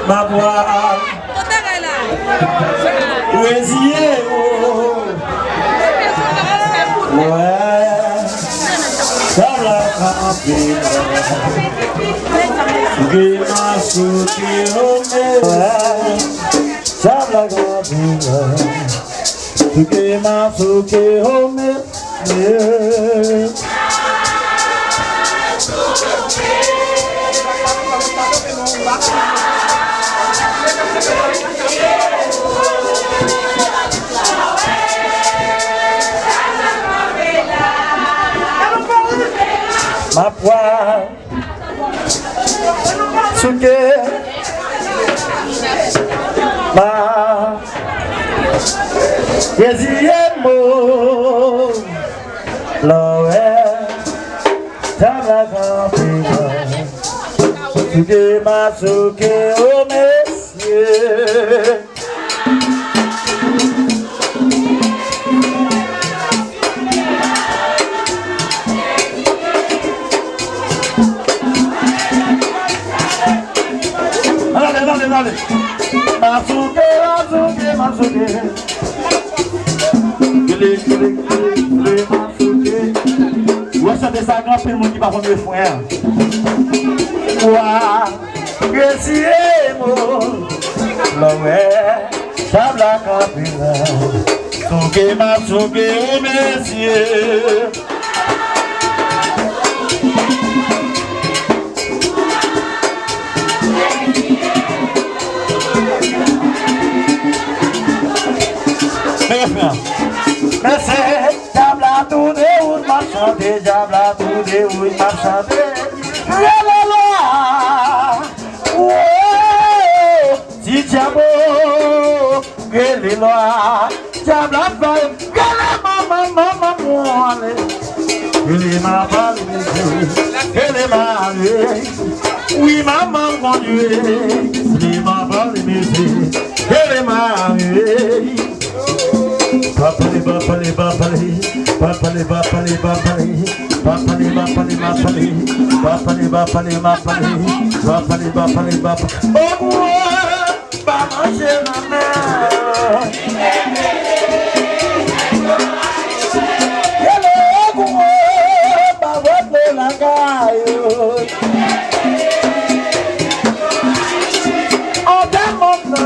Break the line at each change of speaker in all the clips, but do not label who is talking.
ma voix. Ouais, ça la campine. Gima suki home, ça la campine. Gima suki home, ma poire, suke, ma yeziyemo, loe, tabakapina, suke ma suke o monsieur. Allez, Masuke, Masuke, Masuke. Masuke. Vous chantez ça grand film qui va prendre le frère. Ouah, que si mon l'oué, tabla capilla. Suke, Masuke, messieurs. Mais c'est Diabla tout de où marchande, Diabla tout de où marchande. Oh, si Diabo, que les lois, Diabla va, que les maman, que les mamans, que les maris, oui maman, mon Dieu, les mamans, les musiques, que les maris. Papali, papali, papali, papali, papali, papali, papali, papali, papali, papali, papali, papali, papali, papali, papali. Oh, pas manger ma mère. Hello, pas votre la caille. On demande.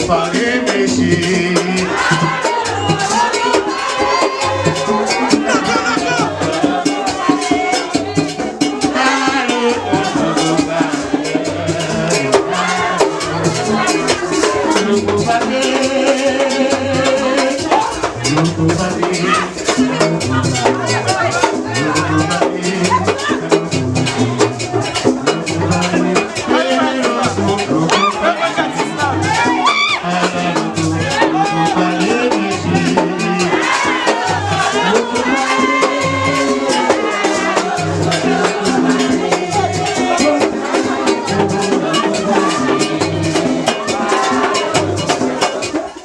Parei, mexi.